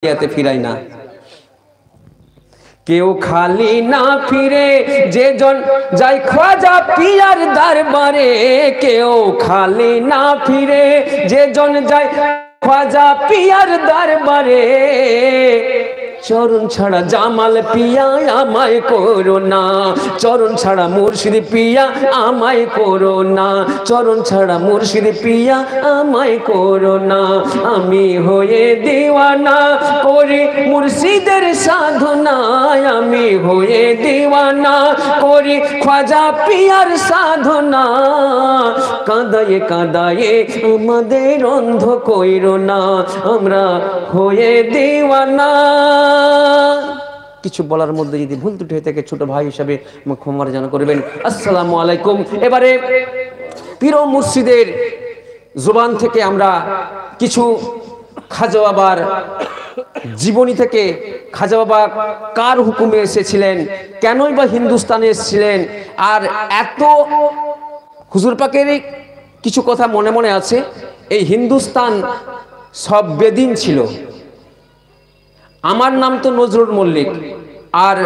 ইয়াতে ফিরাই না। কেউ খালি না ফিরে যে জন যায় খাজা পিয়ার দরবারে, কেউ খালি না ফিরে যে জন যায় খাজা পিয়ার দরবারে। চরণ ছাড়া জামাল পিয়া আমায় করো না, চরণ ছাড়া মুর্শিদ পিয়া আমায় করো না, চরণ ছাড়া মুর্শিদ পিয়া আমায় করো না। আমি হয়ে দিওয়ানা করি মুর্শিদের সাধনায়, আমি হয়ে দিওয়ানা করি খাজা পিয়ার সাধনা। কাঁদায়ে কাঁদায়ে আমাদের অন্ধ কইরো না, আমরা হয়ে দিওয়ানা। কিছু বলার মধ্যে যদি ভুল ত্রুটি হয়ে থাকে ছোট ভাই হিসাবে ক্ষমা জানা করবেন। আসসালামু আলাইকুম। এবারে পীর ও মুর্শিদের জবান থেকে আমরা কিছু খাজা বাবার জীবনী থেকে, খাজা বাবা কার হুকুমে এসেছিলেন, কেনই বা হিন্দুস্তানে এসেছিলেন, আর এত হুজুর পাকের কিছু কথা মনে মনে আছে। এই হিন্দুস্তান সব বেদিন ছিল। আমার নাম তো নজরুল মল্লিক, আর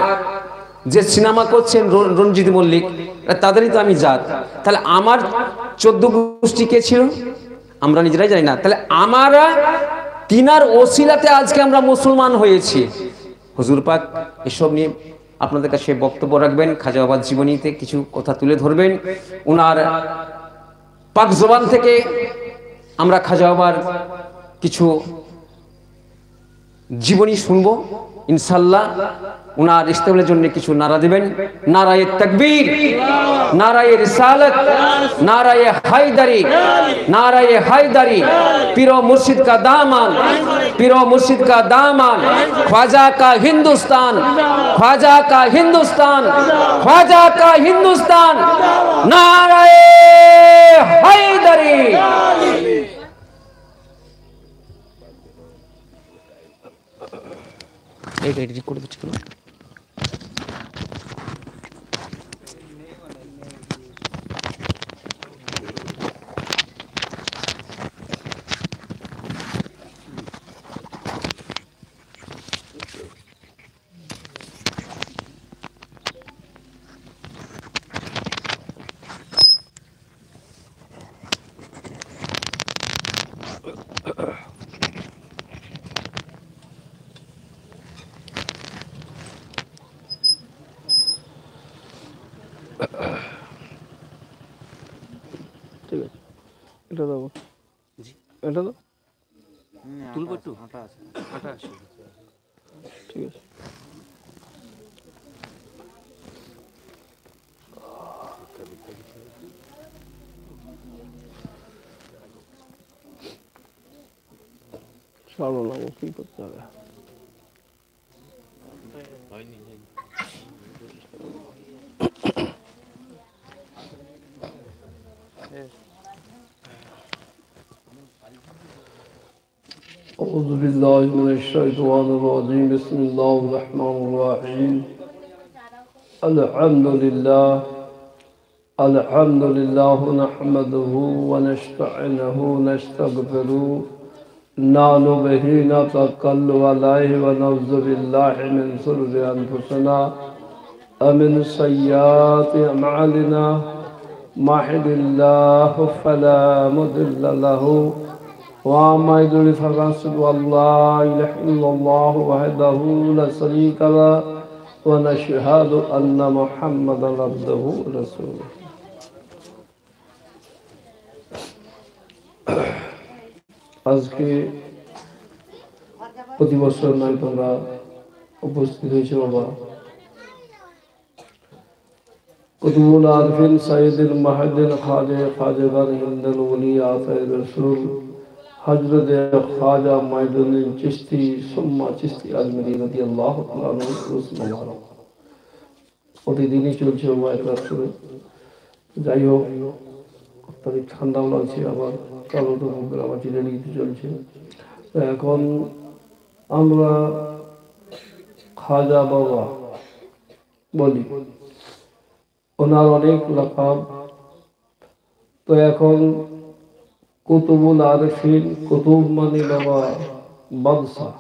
যে সিনেমা করছেন রঞ্জিত মল্লিক, তাদেরই তো আমি জাত। তাহলে আমার 14 গোষ্ঠী কে ছিল আমরা নিজেরাই জানি না। তাহলে আমরা তিনার ওসিলাতে আজকে আমরা মুসলমান হয়েছি। হুজুর পাক এসব নিয়ে আপনাদের কাছে বক্তব্য রাখবেন, খাজা বাবার জীবনীতে কিছু কথা তুলে ধরবেন। উনার পাক জবান থেকে আমরা খাজা বাবার কিছু জীবনী শুনবো ইনশাআল্লাহ। উনার ইস্তেকবালের জন্য কিছু নারা দিবেন। নারায়ে তাকবীর, নারায়ে রিসালাত, নারায়ে হায়দারি, নারায়ে হায়দারি। পীর ও মুর্শিদ का दामन, पीर ও मुर्शिद का दामन, ख्वाजा का हिंदुस्तान, ख्वाजा का हिंदुस्तान, ख्वाजा का हिंदुस्तान। नाराये हायदारी। এইটা করে দিচ্ছি কেন? ঠিক আছে, এটা দাও। জি, এটা দাও। তুলব একটু, আটা আছে, আটা আছে। ঠিক আছে। সারো না, কি করতে হবে? أعوذ بالله من الشيطان الرجيم. بسم الله الرحمن الرحيم. الحمد لله نحمده ونستعينه ونستغفره نعوذ به نتوكل عليه ونعوذ بالله من شرور أنفسنا ومن سيئات أعمالنا. من يهده الله فلا مضل له وما يضلل فلا هادي له. لا إله إلا الله وحده لا شريك له ونشهد أن محمدا عبده ورسوله. আজকে প্রতি বছর নয় তোমরা উপস্থিত হয়েছে বাবা। কুতুবুল আরফিন সাইয়্যিদুল মাহদিন খাজা বারিন্দুল ওলিয়া আতায়ে রাসূল হযরত খাজা মাইদুদ্দিন চিশতি সুম্মা চিশতি আজমিরি রাদিয়াল্লাহু তাআলা আনহু। প্রতিদিনই চলছে এক রাত করে। যাই হোক, তবে ঠান্ডাও লাগছে, আবার কালো তো আমার চিরালিতে চলছে। এখন আমরা খাজা বাবা বলি, ওনার অনেক লাকাব। তো এখন কুতুবুল আরফিন, কুতুব মানে বাবা বাদশাহ,